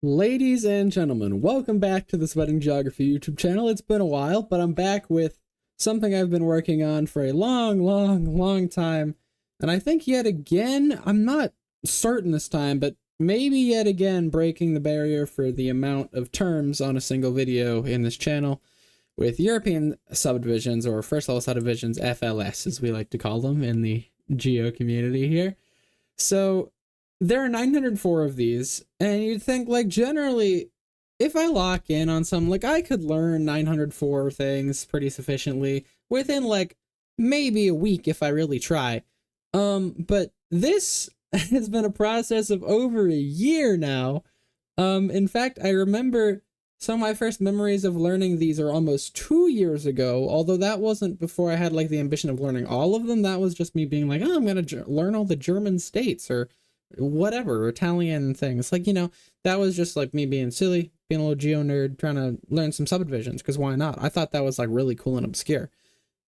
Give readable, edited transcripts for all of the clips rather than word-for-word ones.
Ladies and gentlemen, welcome back to the Sweating Geography YouTube channel. It's been a while, but I'm back with something I've been working on for a long time. And I think yet again, I'm not certain this time, but maybe yet again breaking the barrier for the amount of terms on a single video in this channel with European subdivisions, or first level subdivisions, FLS as we like to call them in the geo community here. So there are 904 of these, and you'd think, like, generally, if I lock in on some, like, I could learn 904 things pretty sufficiently within, like, maybe a week if I really try. But this has been a process of over a year now. In fact, I remember some of my first memories of learning these are almost 2 years ago, although that wasn't before I had, like, the ambition of learning all of them. That was just me being like, oh, I'm gonna learn all the German states, or whatever, Italian things. Like, you know, that was just like me being silly, being a little geo nerd, trying to learn some subdivisions, because why not? I thought that was like really cool and obscure.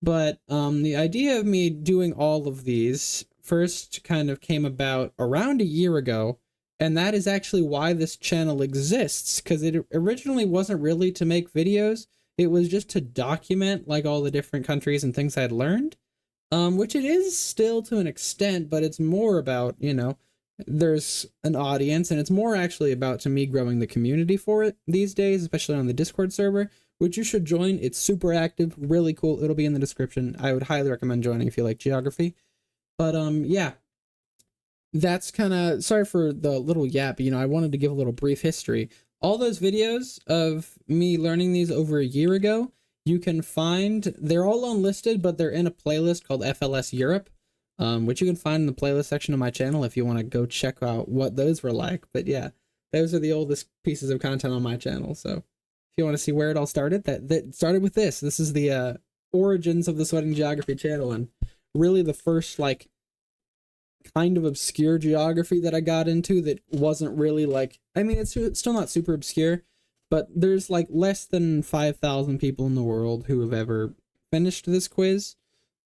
But the idea of me doing all of these first kind of came about around a year ago, and that is actually why this channel exists, because it originally wasn't really to make videos. It was just to document like all the different countries and things I'd learned, which it is still to an extent, but it's more about, you know, there's an audience, and it's more actually about, to me, growing the community for it these days, especially on the Discord server, which you should join. It's super active, really cool. It'll be in the description. I would highly recommend joining if you like geography. But yeah, that's kind of, sorry for the little yap, you know, I wanted to give a little brief history. All those videos of me learning these over a year ago, you can find, they're all unlisted, but they're in a playlist called FLS Europe, which you can find in the playlist section of my channel if you want to go check out what those were like. But yeah, those are the oldest pieces of content on my channel. So if you want to see where it all started, that started with this. This is the origins of the Sweating Geography channel, and really the first like kind of obscure geography that I got into that wasn't really like, I mean, it's still not super obscure, but there's like less than 5,000 people in the world who have ever finished this quiz,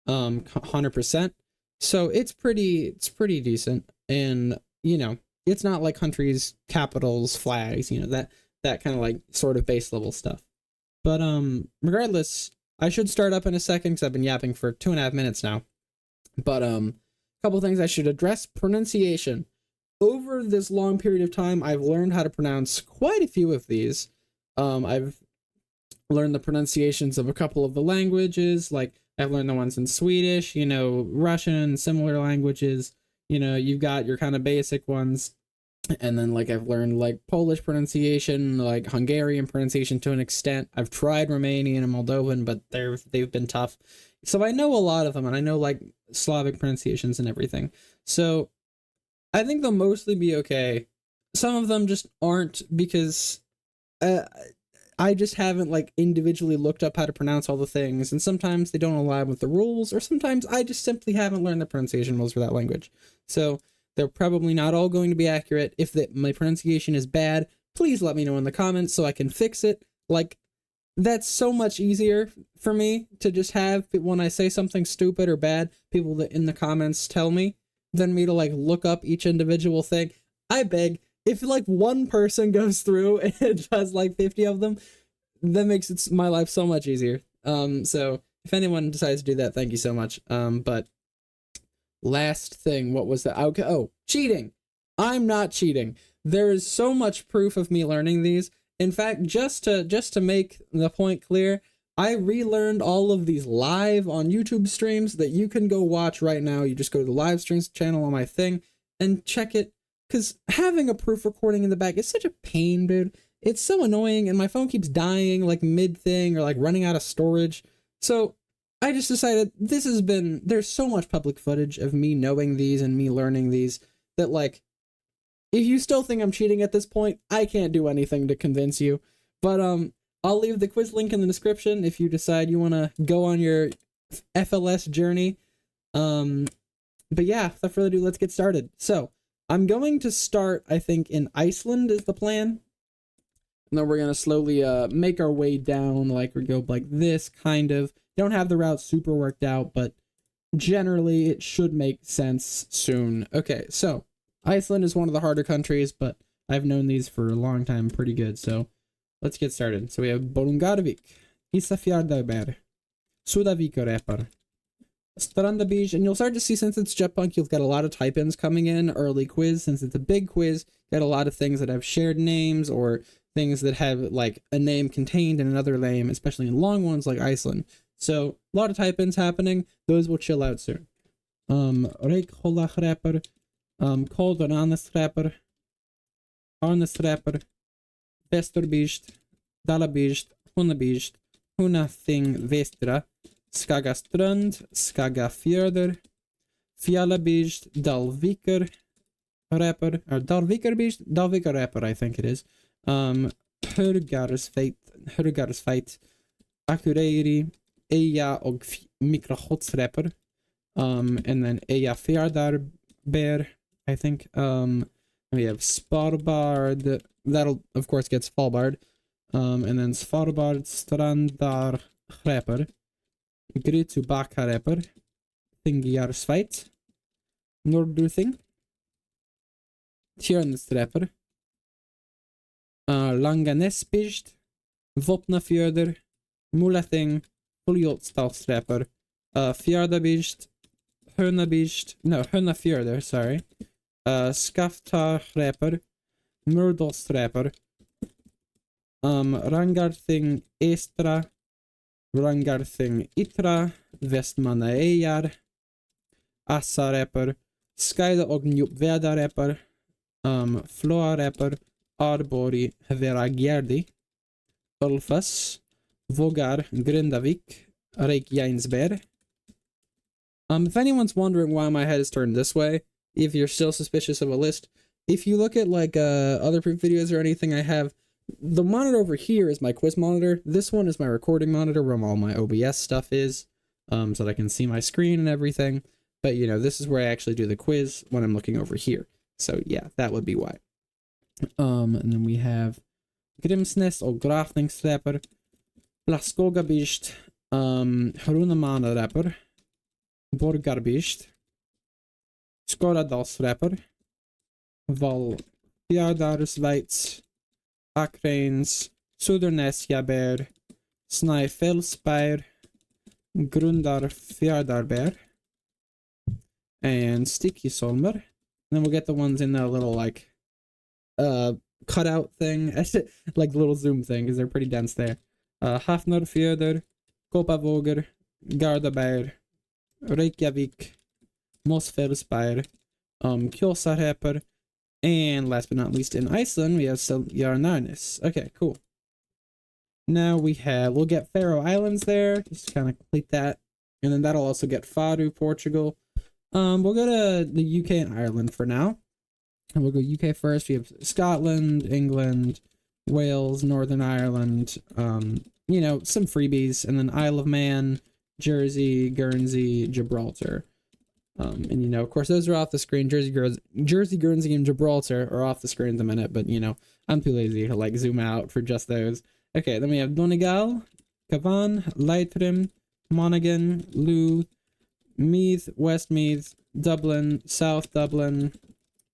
100%. So it's pretty decent, and you know, it's not like countries, capitals, flags, you know, that kind of like sort of base level stuff. But regardless, I should start up in a second because I've been yapping for 2.5 minutes now. But a couple things I should address: pronunciation. Over this long period of time, I've learned how to pronounce quite a few of these. I've learned the pronunciations of a couple of the languages, like I've learned the ones in Swedish, you know, Russian, similar languages. You know, you've got your kind of basic ones. And then, like, I've learned, like, Polish pronunciation, like, Hungarian pronunciation to an extent. I've tried Romanian and Moldovan, but they've been tough. So I know a lot of them, and I know, like, Slavic pronunciations and everything. So I think they'll mostly be okay. Some of them just aren't, because I just haven't like individually looked up how to pronounce all the things, and sometimes they don't align with the rules, or sometimes I just simply haven't learned the pronunciation rules for that language. So they're probably not all going to be accurate. If my pronunciation is bad, please let me know in the comments so I can fix it. Like, that's so much easier for me to just have, when I say something stupid or bad, people that in the comments tell me, than me to like look up each individual thing. I beg, if like one person goes through and does like 50 of them, that makes my life so much easier. So if anyone decides to do that, thank you so much. But last thing, what was that? Okay, oh, cheating. I'm not cheating. There is so much proof of me learning these. In fact, just to make the point clear, I relearned all of these live on YouTube streams that you can go watch right now. You just go to the live streams channel on my thing and check it. Because having a proof recording in the back is such a pain, dude. It's so annoying, and my phone keeps dying, like, mid-thing, or, like, running out of storage. So, I just decided there's so much public footage of me knowing these and me learning these that, like, if you still think I'm cheating at this point, I can't do anything to convince you. But, I'll leave the quiz link in the description if you decide you want to go on your FLS journey. But yeah, without further ado, let's get started. So, I'm going to start, I think, in Iceland is the plan. And then we're going to slowly make our way down, like we go like this, kind of. Don't have the route super worked out, but generally it should make sense soon. Okay, so Iceland is one of the harder countries, but I've known these for a long time pretty good, so let's get started. So we have Bolungarvik, Isafjordarber, Sudavikorepar, Strandabij, and you'll start to see, since it's Jetpunk, you've got a lot of type-ins coming in early quiz. Since it's a big quiz, you got a lot of things that have shared names or things that have like a name contained in another name, especially in long ones like Iceland. So a lot of type-ins happening. Those will chill out soon. Reykjolachrepar, Koldoranashrepar, Arneshrepar, Vesturbijst, Dalabijst, Hunabijst, Hunathing Vestra, Skagastrand, Skagafjörður, Fjallabijst, Dalvíkur Repar, or Dalvíkurbijst, Dalvíkur Repar, I think it is. Hurgarsfeit, Akureyri, Eyja og Miklaholtsrepar, and then Eyjafjarðarber, I think. We have Svalbard, that'll of course get Svalbard, and then Svalbard, Strandarhrepar, Gritubakarepar, Þingjarsveit, Norduthing, Tjörnsrepar, Langanesbijst, Vopnafjörður, Mulathing, Fuljotstallsrepar, Fjardabijst, Hönafjörður, sorry, Skaftarrepar, Murdalsrepar, Rangarthing Estra, Rangarthing Itra, Vestmannaeyjar, Assarepar, Skaida og Njupvedarepar, Floarepar, Arbori Veragjerdi, Ulfas, Vogar Grindavik, Reykjanesberg. If anyone's wondering why my head is turned this way, if you're still suspicious of a list, if you look at like other proof videos or anything I have, the monitor over here is my quiz monitor. This one is my recording monitor where all my OBS stuff is, so that I can see my screen and everything. But you know, this is where I actually do the quiz when I'm looking over here. So yeah, that would be why. And then we have Grimsnes og Grafningsrepar, Blaskogabijst, Hrunamanarepar, Borgarbijst, Skoradalsrepar, Valfjordarsveits, Akrains, Sudernesjaber, Snæfellsberg, Grundarfjordarber, and Stykkishólmur. And then we'll get the ones in that little like cutout thing, like the little zoom thing, because they're pretty dense there. Hafnarfjörður, Kopavogur, Gardaberg, Reykjavik, Mosfellsberg, Kjósarrepar, and last but not least in Iceland we have Seljarnarnes. Okay, cool. Now we'll get Faroe Islands there, just to kind of complete that, and then that'll also get Faru, Portugal. We'll go to the UK and Ireland for now. And we'll go UK first. We have Scotland, England, Wales, Northern Ireland, you know, some freebies, and then Isle of Man, Jersey, Guernsey, Gibraltar. And you know, of course, those are off the screen. Jersey, Guernsey, and Gibraltar are off the screen at the minute, but you know, I'm too lazy to like zoom out for just those. Okay, then we have Donegal, Cavan, Leitrim, Monaghan, Lou, Meath, Westmeath, Dublin, South Dublin,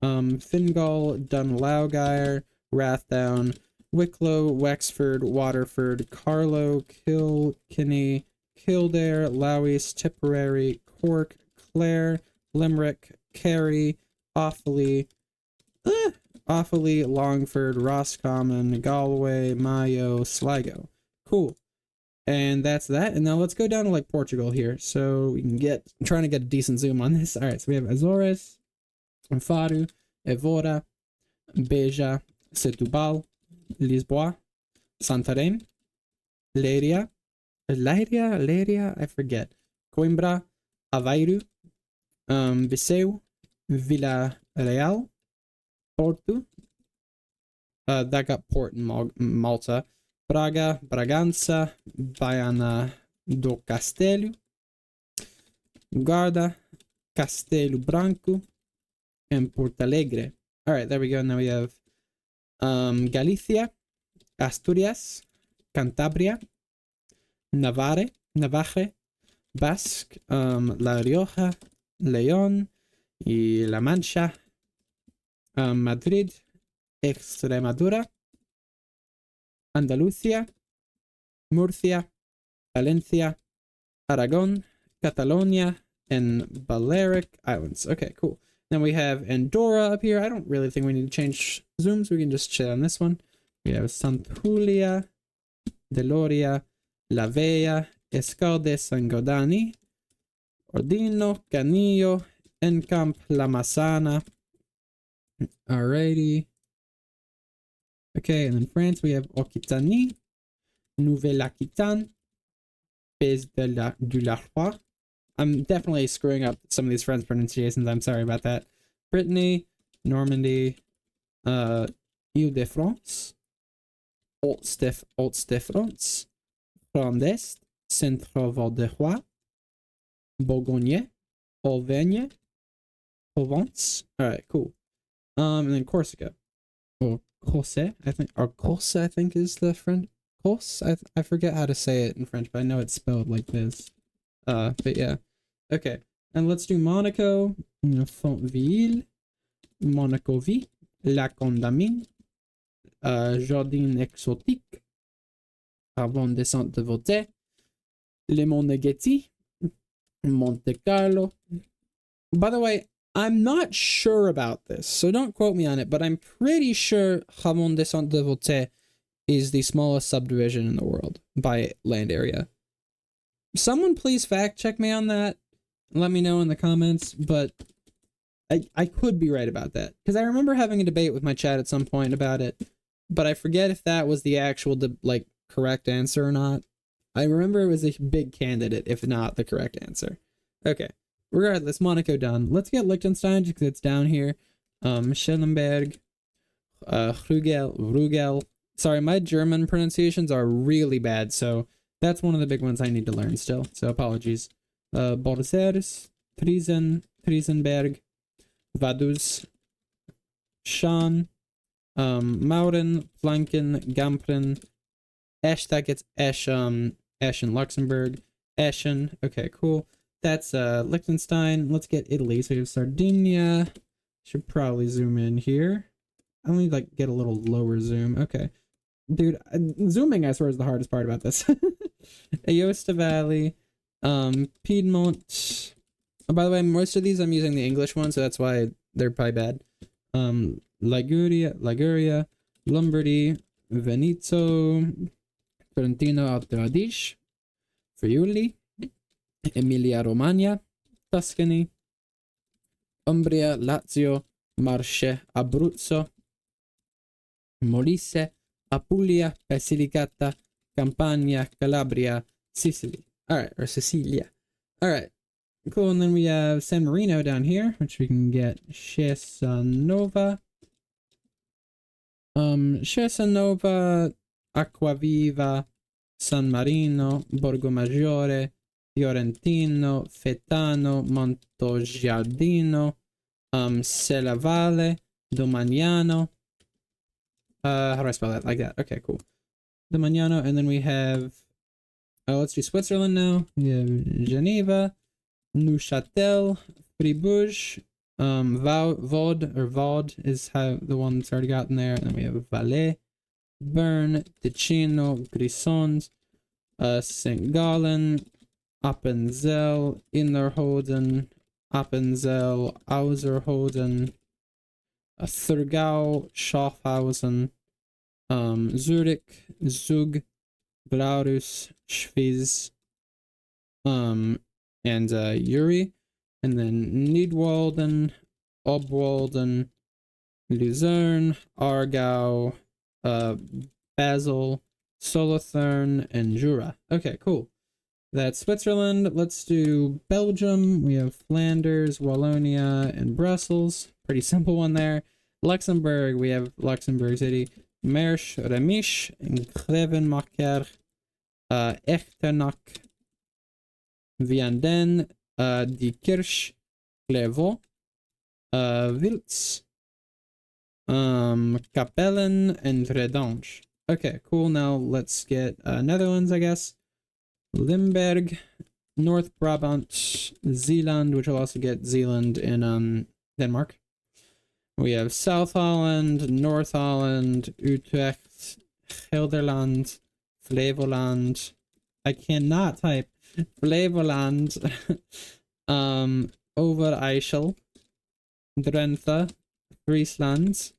Fingal, Dunlawgyr, Rathdown, Wicklow, Wexford, Waterford, Carlow, Kilkenny, Kildare, Lowes, Tipperary, Cork, Clare, Limerick, Kerry, Offaly, Longford, Roscommon, Galway, Mayo, Sligo. Cool. And that's that. And now let's go down to like Portugal here, so we can I'm trying to get a decent zoom on this. All right, so we have Azores, Faro, Evora, Beja, Setúbal, Lisboa, Santarém, Leiria, I forget, Coimbra, Aveiro, Viseu, Vila Real, Porto, that got Port in Malta, Braga, Bragança, Baiana do Castelo, Guarda, Castelo Branco, and Porto Alegre. All right, there we go. Now we have Galicia, Asturias, Cantabria, Navarre, Basque, La Rioja, León y La Mancha, Madrid, Extremadura, Andalusia, Murcia, Valencia, Aragon, Catalonia, and Balearic Islands. Okay, cool. Then we have Andorra up here. I don't really think we need to change zooms. We can just chill on this one. We have Santulia, Deloria, La Vella, Escalde, San Godani, Ordino, Canillo, Encamp, La Massana. Alrighty. Okay, and in France we have Occitanie, Nouvelle-Aquitaine, Pays du La Roi. I'm definitely screwing up some of these French pronunciations. I'm sorry about that. Brittany, Normandy, Ile-de-France, Haute-de-France, Flandres, Centre-Val-de-Roi, Bourgogne, Auvergne, Provence. Alright, cool. And then Corsica. Or Corse, I think. Or Corse, I think is the French. Corse? I forget how to say it in French, but I know it's spelled like this. But yeah. Okay. And let's do Monaco, Fontville, Monaco-Vie, La Condamine, Jardin Exotique, Avant Descente de Vautey, Les Moneghetti, Monte Carlo. By the way, I'm not sure about this, so don't quote me on it, but I'm pretty sure Ramon de Saint-Devote is the smallest subdivision in the world by land area. Someone please fact check me on that. Let me know in the comments, but I could be right about that. Because I remember having a debate with my chat at some point about it, but I forget if that was the actual, correct answer or not. I remember it was a big candidate, if not the correct answer. Okay. Regardless, Monaco done. Let's get Liechtenstein because it's down here. Schellenberg, Rugel. Sorry, my German pronunciations are really bad, so that's one of the big ones I need to learn still. So apologies. Borsers, Triesenberg, Vaduz, Schaan, Mauren, Flanken, Gampren, Esch, that gets Esch in Luxembourg, Eschen. Okay, cool. That's Liechtenstein. Let's get Italy. So we have Sardinia. Should probably zoom in here. I only get a little lower zoom. Okay. Dude, zooming I swear is the hardest part about this. Aosta Valley. Piedmont. Oh, by the way, most of these I'm using the English one, so that's why they're probably bad. Liguria, Lombardy, Veneto, Trentino Alto Adige, Friuli, Emilia-Romagna, Tuscany, Umbria, Lazio, Marche, Abruzzo, Molise, Apulia, Basilicata, Campania, Calabria, Sicily. Alright, or Sicilia. Alright, cool. And then we have San Marino down here, which we can get Cesanova, Acquaviva, San Marino, Borgo Maggiore, Fiorentino, Fetano, Montogiardino, Selavale, Domagnano. How do I spell that? Like that. Okay, cool. Domagnano, and then we have, let's do Switzerland now. We have Geneva, Neuchâtel, Fribourg, Vaud is how the one that's already gotten there. And then we have Valais, Bern, Ticino, Grisons, St. Gallen, Appenzell, Innerrhoden, Appenzell, Auserrhoden, Thurgau, Schaffhausen, Zurich, Zug, Glarus, Schwyz, and Uri, and then Nidwalden, Obwalden, Luzerne, Aargau, Basel, Solothurn, and Jura. Okay, cool. That's Switzerland. Let's do Belgium. We have Flanders, Wallonia, and Brussels. Pretty simple one there. Luxembourg, we have Luxembourg City, Mersch, Remisch, Grevenmacher, Echternach, Vianden, Die Kirch, Clairvaux, Wiltz, Capellen, and Redange. Okay, cool. Now let's get Netherlands, I guess. Limburg, North Brabant, Zeeland, which will also get Zealand in Denmark. We have South Holland, North Holland, Utrecht, Gelderland, Flevoland. I cannot type Flevoland. Overijssel, Drenthe, Friesland.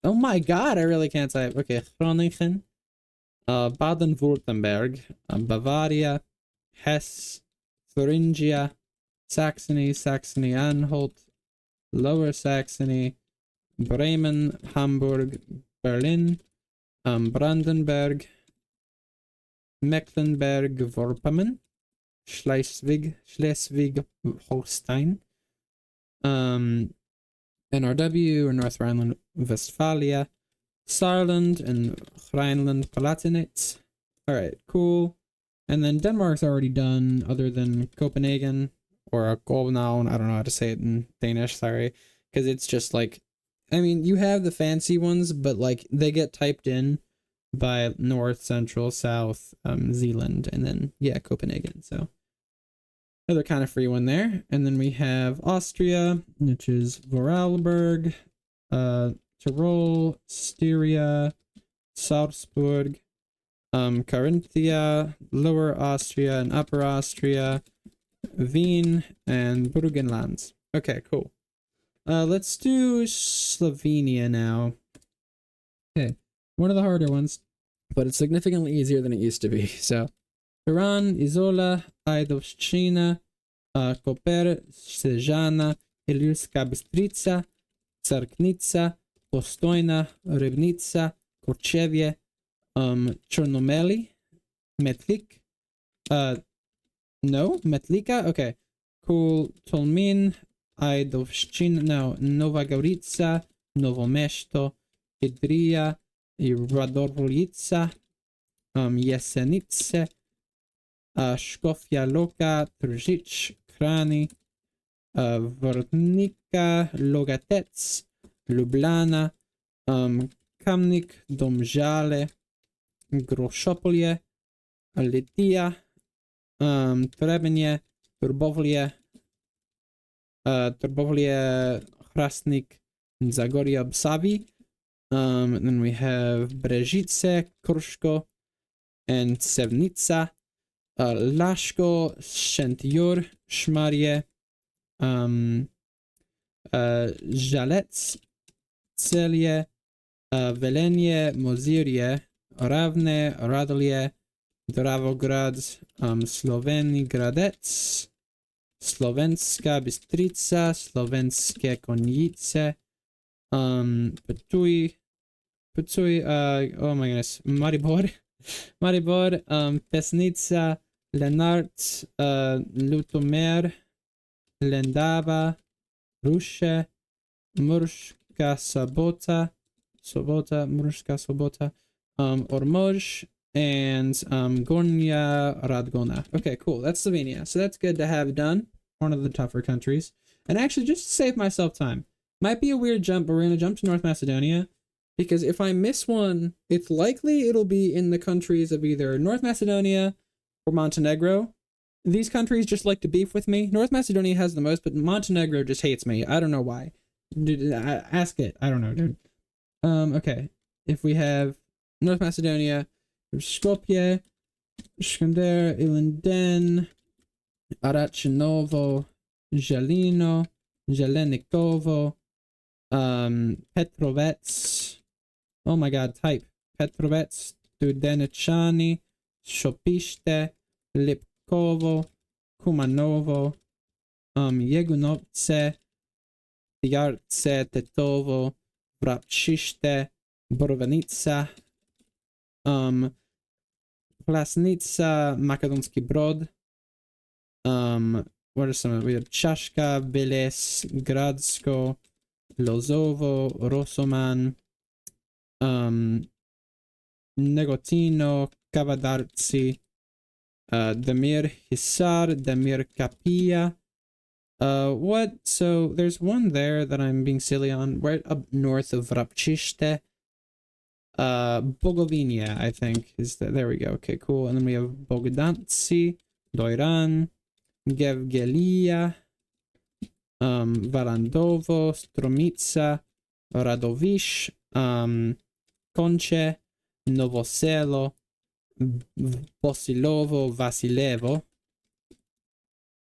Oh my god, I really can't type. Okay, Groningen, Baden-Württemberg, Bavaria, Hesse, Thuringia, Saxony, Saxony-Anhalt, Lower Saxony, Bremen, Hamburg, Berlin, Brandenburg, Mecklenburg-Vorpommern, Schleswig-Holstein, NRW or North Rhine-Westphalia, Saarland and Rhineland-Palatinate. Alright, cool. And then Denmark's already done, other than Copenhagen, or Copenhagen, I don't know how to say it in Danish, sorry. Because it's just like, I mean, you have the fancy ones, but like, they get typed in by North, Central, South, Zealand, and then, yeah, Copenhagen, so. Another kind of free one there. And then we have Austria, which is Vorarlberg, Tyrol, Styria, Salzburg, Carinthia, Lower Austria and Upper Austria, Wien, and Burgenland. Okay, cool. Let's do Slovenia now. Okay, one of the harder ones, but it's significantly easier than it used to be. So, Piran, Izola, Ajdovščina, Koper, Sežana, Ilirska Bistrica, Cerknica, Postojna, Ribnica, Korčevje, Chernomeli, Metlik, no, Metlika, okay, cool, Tolmin, Ajdovščina, no, Nova Gorica, Novo Mesto, Idrija, Radovljica, Jesenice, Škofja Loka, Tržič, Krani, Vrhnika, Logatec, Ljubljana, Kamnik, Domžale, Grošopolje, Litija, Trebenje, Turbovlje, Hrastnik, Zagorje ob Savi. And then we have Brežice, Krško, and Sevnica, Laško, Šentjur, Šmarje, Žalec, Celje, Velenje, Mozirje, Ravne, Radolje, Dravograd, Slovenj Gradec, Slovenska Bistrica, Slovenske Konjice, Ptuj, oh my goodness, Maribor, Pesnica, Lenart, Lutomer, Lendava, Ruše, Murska Sobota, Ormož, and Gornja Radgona. Okay, cool. That's Slovenia. So that's good to have done. One of the tougher countries. And actually, just to save myself time, might be a weird jump, but we're going to jump to North Macedonia. Because if I miss one, it's likely it'll be in the countries of either North Macedonia or Montenegro. These countries just like to beef with me. North Macedonia has the most, but Montenegro just hates me. I don't know why. Dude, ask it. I don't know, dude. Okay. If we have North Macedonia, Skopje, Shkender, Ilinden, Arachinovo, Želino, Zelenikovo, Petrovets. Oh my god, type. Petrovets, Studenečani, Šopište, Lipkovo, Kumanovo, Jegunovce, Jarce, Tetovo, Vrapčište, Borovanica, Plasnica, Makedonski Brod, what are some of them? We have Čaška, Veles, Gradsko, Lozovo, Rosoman, Negotino, Kavadarci, Demir Hisar, Demir Kapia. What? So there's one there that I'm being silly on, right up north of Vrapčište. Bogovinia, I think, is there we go. Okay, cool. And then we have Bogdanci, Doiran, Gevgelia, Varandovo, Stromica, Radovish, Konche, Novoselo, Vasilevo.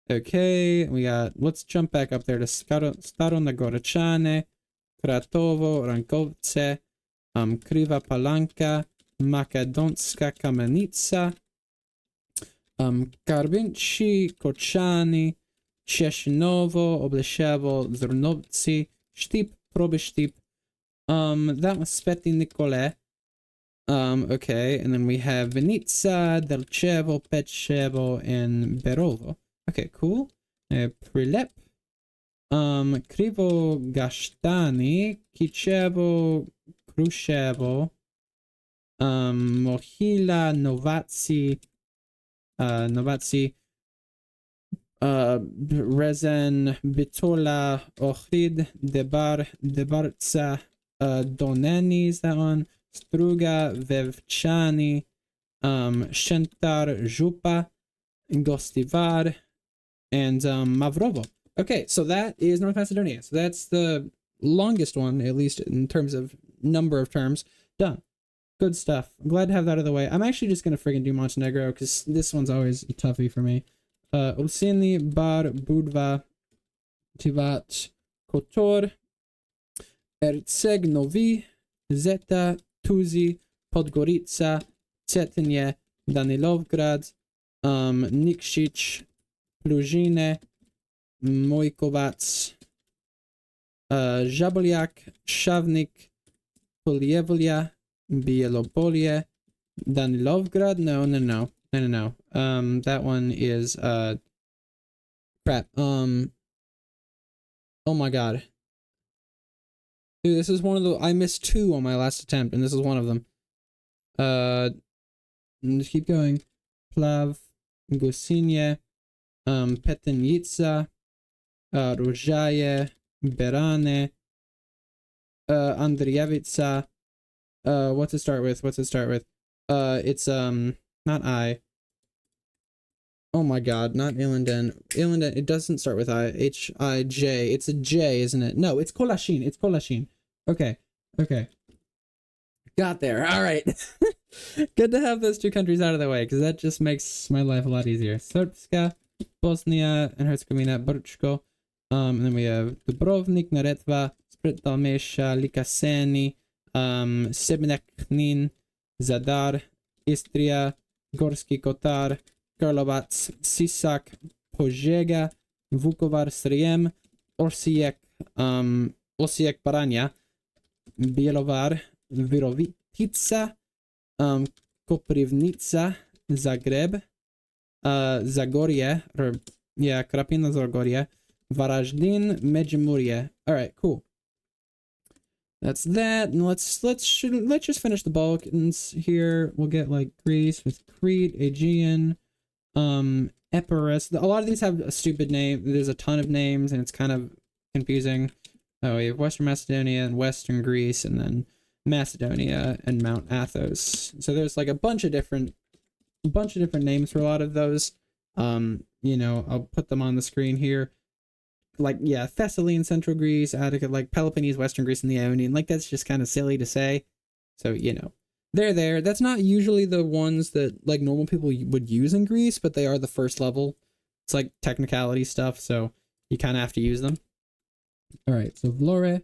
Okay, we got, let's jump back up there to Staro Nagorachane, Kratovo, Rankovce, Kriva Palanka, Makedonska Kamenica, Karbinci, Kochani, Cheshinovo, Obleshevo, Zrnovci, Štip, Probishtip, that was Sveti Nikole. Okay, and then we have Vinica, Delchevo, Petchevo, and Berovo. Okay, cool. Prilep, Krivo Gashtani, Kichevo, Krushevo, Mohila, Novatsi, Rezen, Bitola, Ohrid, Debarca, Doneni is that one, Struga, Vevchani, Shentar, Jupa, Gostivar, and Mavrovo. Okay, so that is North Macedonia. So that's the longest one, at least in terms of number of terms, done. Good stuff. I'm glad to have that out of the way. I'm actually just going to friggin' do Montenegro, because this one's always a toughie for me. Ulsini, Bar, Budva, Tivat, Kotor, Erceg Novi, Zeta, Tuzi, Podgorica, Cetinje, Danilovgrad, Nikšić, Plujine, Mojkovac, Žaboljak, Shavnik, Poljevolja, Bielopolje, Danilovgrad. No. That one is crap. Oh my god. Dude, this is one of the, I missed 2 on my last attempt, and this is one of them. Just keep going. Plav, Gosinje, Petenjica, Rožaje, Berane, Andrijevica. What's it start with? It's not I. Oh my god, not Illinden. It doesn't start with I. H-I-J. It's a J, isn't it? No, it's Kolashin. Okay. Got there. All right. Good to have those 2 countries out of the way, because that just makes my life a lot easier. Srpska, Bosnia and Herzegovina, Brčko. And then we have Dubrovnik, Neretva, Split Dalmatia, Likaseni, Sebneknin, Zadar, Istria, Gorski Kotar, Karlovac, Sisak, Požega, Vukovar, Sriem, Osijek Baranja, Bielovar, Virovitica, Koprivnica, Zagreb, Zagorje, Krapina Zagorje, Varaždin, Međimurje. All right, cool. That's that. And let's just finish the Balkans here. We'll get like Greece with Crete, Aegean, Epirus. A lot of these have a stupid name. There's a ton of names, and it's kind of confusing. Oh, we have Western Macedonia and Western Greece, and then Macedonia and Mount Athos. So there's like a bunch of different names for a lot of those. I'll put them on the screen here. Like, yeah, Thessaly in Central Greece, Attica, like Peloponnese, Western Greece, and the Ionian. Like, that's just kind of silly to say. So, they're there. That's not usually the ones that, like, normal people would use in Greece, but they are the first level. It's, like, technicality stuff, so you kind of have to use them. All right, so Vlore,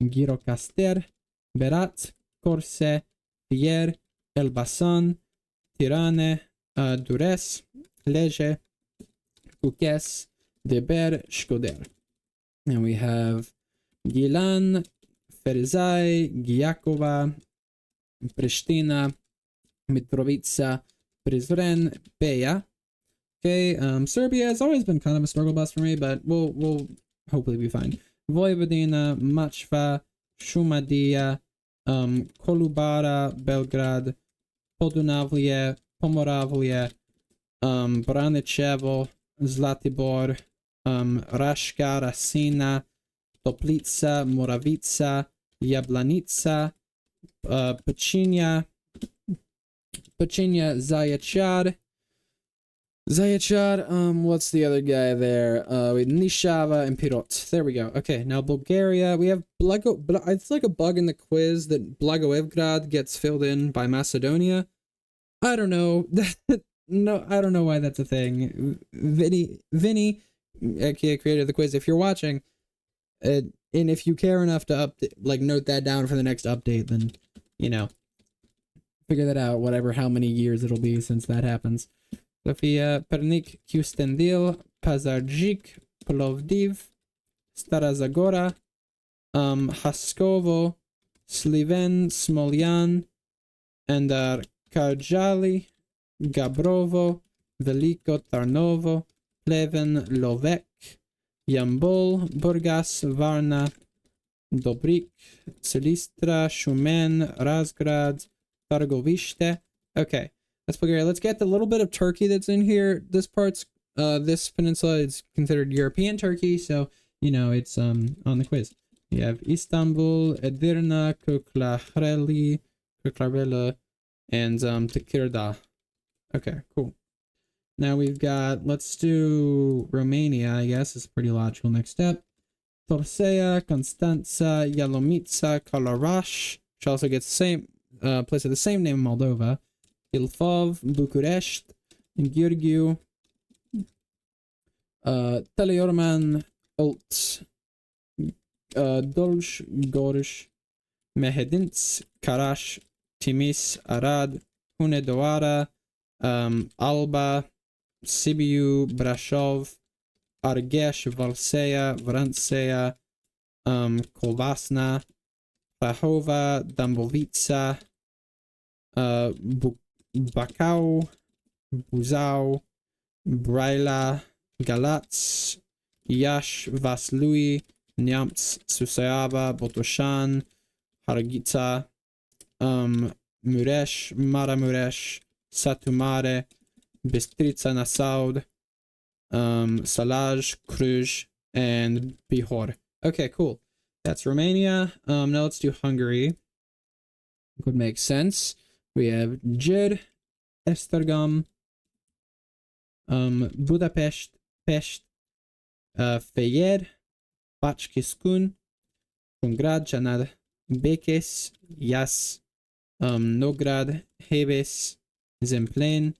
Gyrocaster, Berat, Corse, Pierre, Elbasan, Tirane, Dures, Lege, Kukes, Deber, Shkoder. And we have Gilan, Ferizai, Gyakova, Pristina, Mitrovica, Prizren, Peja. Okay, Serbia has always been kind of a struggle bus for me, but we'll hopefully be fine. Vojvodina, Machva, Šumadija, Kolubara, Belgrad, Podunavlje, Pomoravlje, Braničevo, Zlatibor, Raška, Rasina, Toplica, Moravica, Jablanica, Pečinja, Zaječar, Zayachad, what's the other guy there? We Nishava and Pirot. There we go. Okay, now Bulgaria. We have it's like a bug in the quiz that Blagoevgrad gets filled in by Macedonia. I don't know. No, I don't know why that's a thing. Vinny, creator of the quiz, if you're watching, and if you care enough to note that down for the next update, then, figure that out, how many years it'll be since that happens. Sofia, Pernik, Kustendil, Pazarjik, Plovdiv, Stara Zagora, Haskovo, Sliven, Smolyan, and Karjali, Gabrovo, Veliko Tarnovo, Pleven, Lovek, Jambol, Burgas, Varna, Dobrik, Silistra, Shumen, Razgrad, Targoviste. Okay, that's Bulgaria. Let's get the little bit of Turkey that's in here. This peninsula is considered European Turkey, so, it's on the quiz. You have Istanbul, Edirne, Kuklareli, and Tekirdağ. Okay, cool. Now we've got, let's do Romania, I guess, is a pretty logical next step. Torsea, Constanța, Yalomița, Kalarash, which also gets the same place with the same name in Moldova. Ilfov, Bucharest, Gheorghiu, Teleorman, Olt, Dolj, Gorj, Mehedinț, Karash, Timis, Arad, Hunedoara, Alba, Sibiu, Brashov, Argeș, Valseia, Vrancea, Kovasna, Prahova, Dâmbovița, Bacău, Buzău, Braila, Galați, Iași, Vaslui, Neamț, Suceava, Botoșan, Harghita, Mureș, Maramureș, Satu Mare, Bistrița Năsăud, Salaj, Cluj, and Bihor. Okay, cool. That's Romania. Now let's do Hungary. Would make sense. We have Győr, Esztergom, Budapest, Pest, Fejér, Bács-Kiskun, Congrad, Janad, Békés, Jász, Nógrád, Hévész, Zemplén,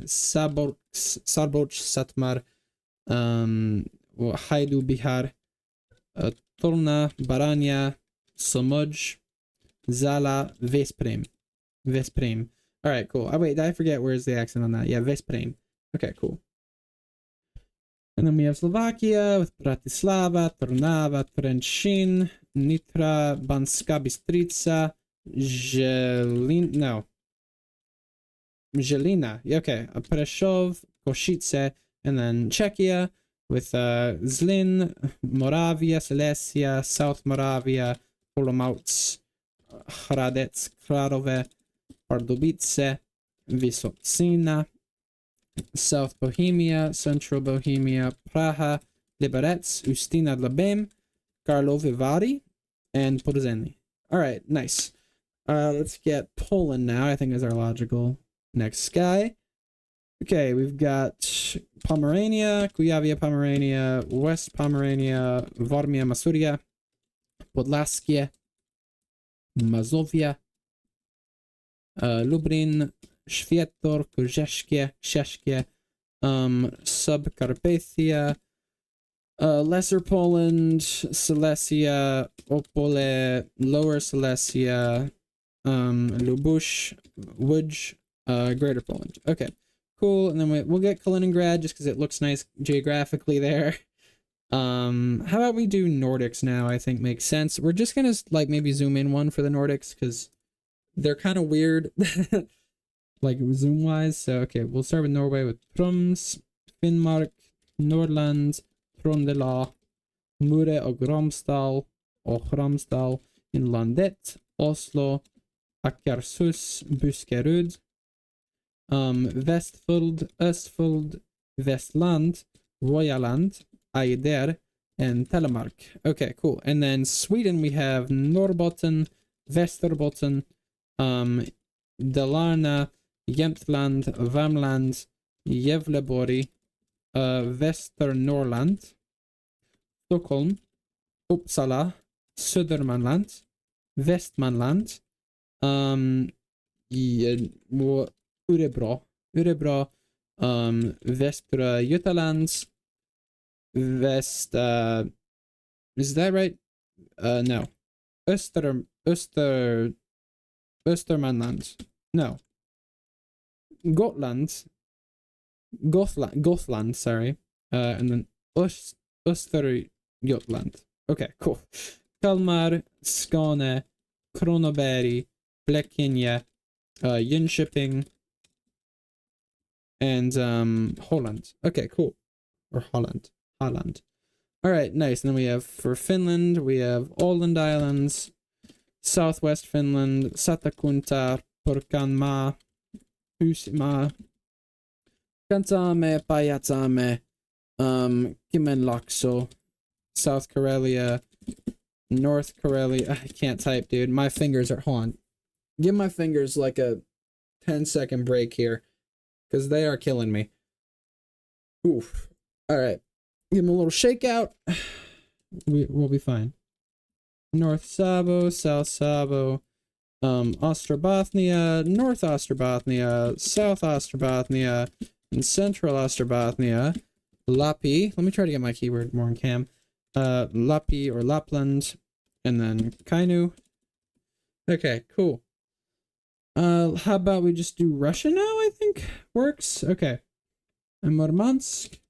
Szabolcs, Szatmár, Hajdu, Bihar, Tolna, Baranya, Somogy, Zala, Veszprém. All right, cool. Oh, wait, did I forget where's the accent on that? Yeah, Veszprém. Okay, cool. And then we have Slovakia with Bratislava, Trnava, Trenčín, Nitra, Banska Bystrica, Žilina. Okay, Prešov, Košice, and then Czechia with Zlin, Moravia, Silesia, South Moravia, Olomouc, Hradec Králové, Pardubice, Vysočina, South Bohemia, Central Bohemia, Praha, Liberec, Ústí nad Labem, Karlovy Vary, and Plzeň. Alright, nice. Let's get Poland now, I think is our logical next guy. Okay, we've got Pomerania, Kujavia, Pomerania, West Pomerania, Warmia, Masuria, Podlaskie, Mazovia, Lublin, Świętor, Szeszkie, Subcarpathia, Lesser Poland, Silesia, Opole, Lower Silesia, Lubusz, Łódź, Greater Poland. Okay, cool. And then we'll get Kaliningrad just because it looks nice geographically there. How about we do Nordics now? I think makes sense. We're just gonna maybe zoom in one for the Nordics because they're kind of weird, zoom wise. So okay, we'll start with Norway with Troms, Finnmark, Nordland, Trøndelag, Mure og Romsdal, Innlandet, Oslo, Akershus, Buskerud, Vestfold, Østfold, Vestland, Royaland, Eider, and Telemark. Okay, cool. And then Sweden, we have Norrbotten, Västerbotten, Dalarna, Jämtland, Värmland, Gävleborg, Västernorrland, Stockholm, Uppsala, Södermanland, Västmanland, Örebro, Västra Götaland, is that right? No. Östermanland. No. Gotland, sorry. And then Östergötland. Okay, cool. Kalmar, Skåne, Kronoberg, Blekinge, Jönköping, and Holland. Okay, cool. Or Holland. All right, nice. And then we have for Finland, we have Åland Islands, Southwest Finland, Satakunta, Porkhanmaa, Uusimaa, Kantamäe, Päijät-Häme, Kymenlaakso, South Karelia, North Karelia. I can't type, dude. My fingers are on. Give my fingers like a 10-second break here, because they are killing me. Oof. All right. Give them a little shakeout. We'll be fine. North Sabo, South Sabo, Ostrobothnia, North Ostrobothnia, South Ostrobothnia, and Central Ostrobothnia. Lappi. Let me try to get my keyword more in cam. Lappi or Lapland, and then Kainu. Okay, cool. How about we just do Russia now? I think works. Okay. Murmansk,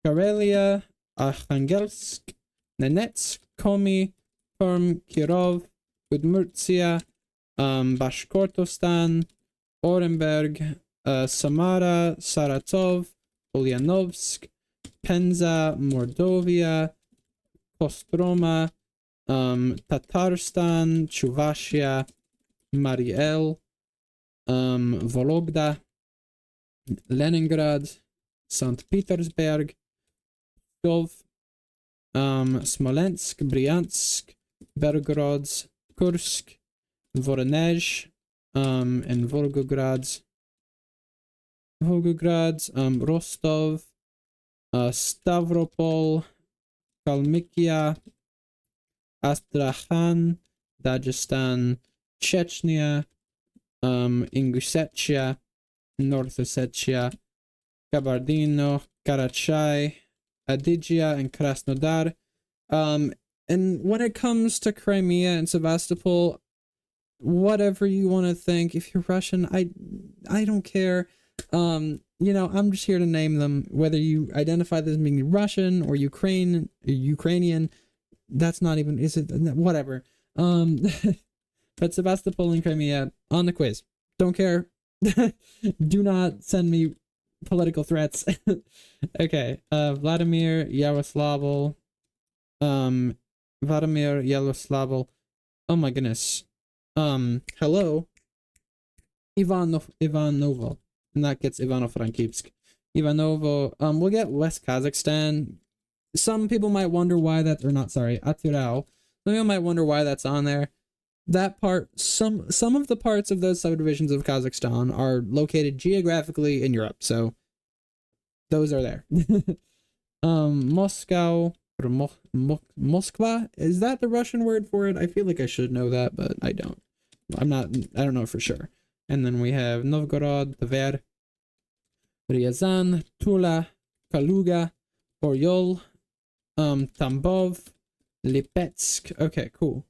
Karelia, Arkhangelsk, Nenets, Komi, Perm, Kirov, Udmurtia, Bashkortostan, Orenburg, Samara, Saratov, Ulyanovsk, Penza, Mordovia, Kostroma, Tatarstan, Chuvashia, Mariel, Vologda, Leningrad, St. Petersburg, Pskov, Smolensk, Bryansk, Belgorod, Kursk, Voronezh, and Volgograd, Rostov, Stavropol, Kalmykia, Astrakhan, Dagestan, Chechnya, Ingushetia, North Ossetia, Kabardino, Karachay, Adygia, and Krasnodar. And when it comes to Crimea and Sevastopol, whatever you want to think, if you're Russian, I don't care. You know, I'm just here to name them. Whether you identify this as being Russian or Ukrainian, that's not even, is it, whatever. But Sevastopol and Crimea on the quiz. Don't care. Do not send me political threats. Okay. Vladimir Yaroslavl. Vladimir Yaroslavl. Oh my goodness. Hello. Ivanovo. And that gets Ivano-Frankivsk. Ivanovo. We'll get West Kazakhstan. Some people might wonder why that, or not, sorry, Atirau. Some people might wonder why that's on there. That part, some of the parts of those subdivisions of Kazakhstan are located geographically in Europe, so those are there. Moscow, or Moskva, is that the Russian word for it? I feel like I should know that, but I don't. I don't know for sure. And then we have Novgorod, Tver, Ryazan, Tula, Kaluga, Oryol, Tambov, Lipetsk. Okay, cool.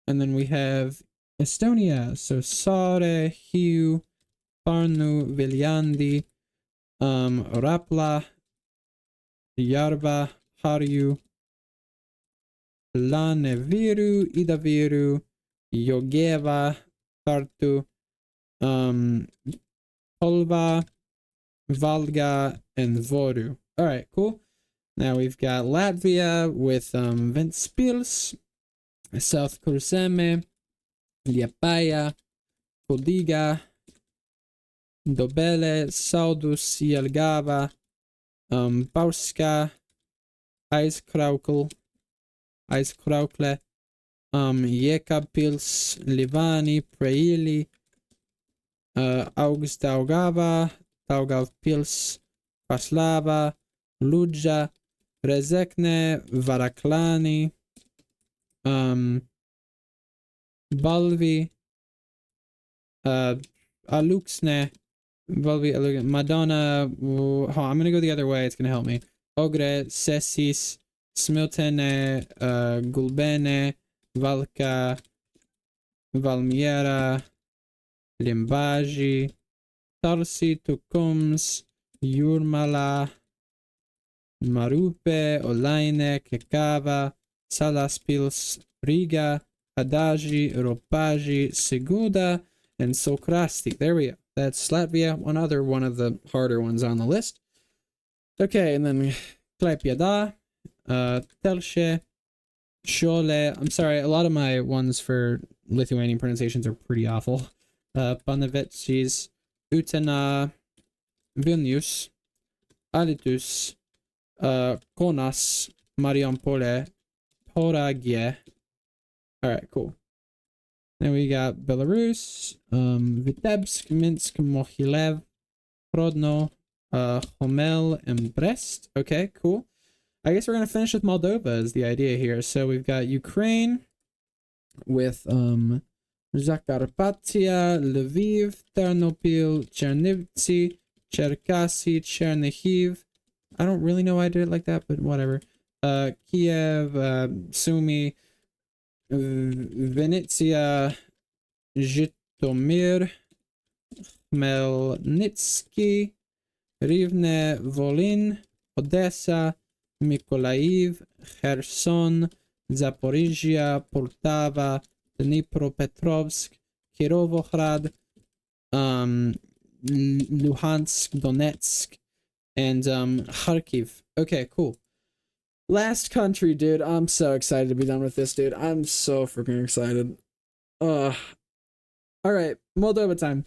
And then we have Estonia. So Saare, Hiiu, Pärnu, Viljandi, Rapla, Järva, Harju, Lääneviru, Idaviru, Jõgeva, Tartu, Polva, Valga, and Voru. All right, cool. Now we've got Latvia with Ventspils, South Kurseme, Liepāja, Kuldiga, Dobele, Saldus, Jelgava, Bauska, Aizkraukle, Jēkabpils, Livāni, Preili, Augustaugawa, Daugavpils, Paslava, Luja, Rezekne, Varaklani, Balvi, Aluxne, Balvi, Madonna. Oh, I'm gonna go the other way. It's gonna help me. Ogre, Sessis, Smiltene, Gulbene, Valka, Valmiera, Limbaji, Tarsi, Tukums, Jurmala, Marupe, Olaine, Kekava, Salaspils, Riga, Adaji, Ropaji, Seguda, and Sokrasti. There we go. That's Latvia, one of the harder ones on the list. Okay, and then Klaipėda, Telše, Šolė. I'm sorry, a lot of my ones for Lithuanian pronunciations are pretty awful. Panevecis, Utena, Vilnius, Alytus, Kaunas, Marijampolė, Tauragė. Alright, cool. Then we got Belarus, Vitebsk, Minsk, Mohilev, Rodno, Homel, and Brest. Okay, cool. I guess we're gonna finish with Moldova is the idea here. So we've got Ukraine with Zakarpattia, Lviv, Ternopil, Chernivtsi, Cherkasy, Chernihiv. I don't really know why I did it like that, but whatever. Kiev, Sumy, Vinnytsia, Zhytomyr, Khmelnytsky, Rivne, Volyn, Odessa, Mykolaiv, Kherson, Zaporizhia, Poltava, Dnipropetrovsk, Kirovohrad, Luhansk, Donetsk, and Kharkiv. Okay, cool. Last country, dude. I'm so excited to be done with this, dude. I'm so freaking excited. Alright, Moldova time.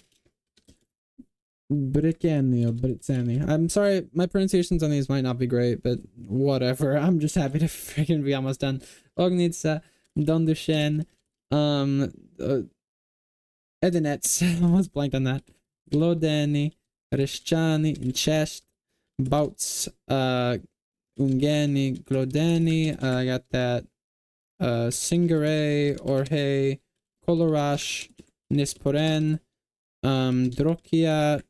Britannia. I'm sorry, my pronunciations on these might not be great, but whatever. I'm just happy to freaking be almost done. Ognitsa, Dondushen, Edinets, I almost blanked on that. Glodeni, Reshchani, Chest, Bouts, Ungeni, Glodeni, I got that, Singare, Orhe, Kolorash, Nisporen, Drokia,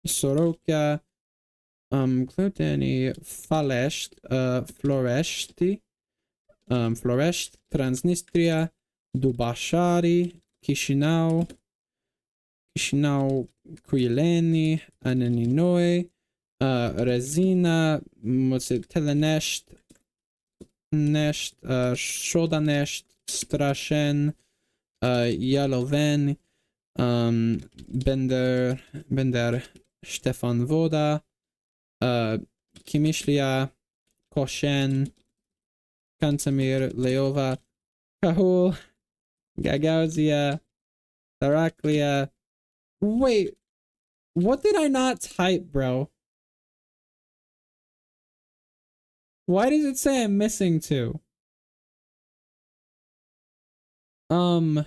Soroka, Glodeni, Falesht, Floreshti, Floresht, Transnistria, Dubashari, Chisinau, Kuileni, Ananinoe, Rezina, what's it, Telenesht, Nesht, Shodanesht, Strashen, Yaloven, Bender, Stefan Voda, Kimishlia, Koshen, Kansamir, Leova, Kahul, Gagauzia, Taraklia. Wait, what did I not type, bro? Why does it say I'm missing two? I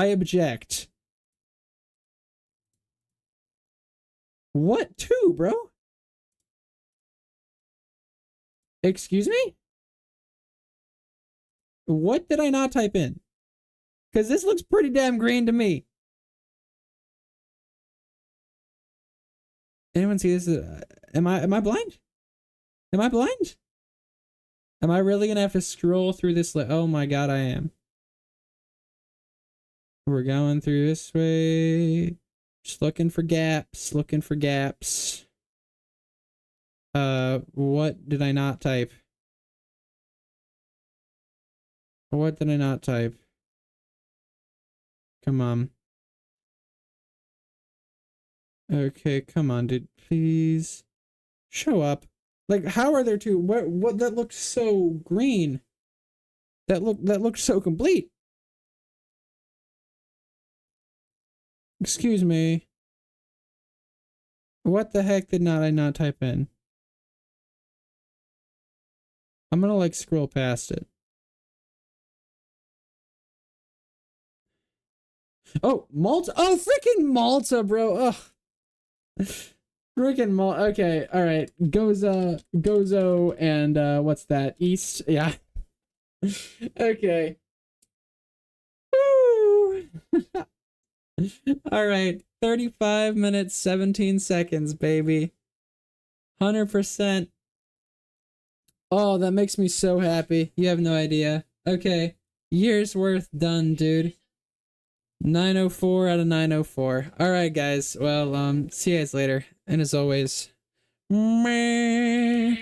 object. What two, bro? Excuse me? What did I not type in? Because this looks pretty damn green to me. Anyone see this? Am I blind? Am I blind? Am I really gonna have to scroll through this? Oh my god, I am. We're going through this way. Just looking for gaps. Looking for gaps. What did I not type? What did I not type? Come on. Okay, come on, dude. Please show up. Like, how are there two? What that looks so green? That looks so complete. Excuse me. What the heck did I not type in? I'm gonna like scroll past it. Oh, Malta. Oh, freaking Malta, bro. Ugh. Freaking Malta. Okay, all right. Gozo, and what's that? East. Yeah. Okay. Woo! All right. 35 minutes, 17 seconds, baby. 100%. Oh, that makes me so happy. You have no idea. Okay. Year's worth done, dude. 904 out of 904. All right, guys. Well, see you guys later. And as always, meh.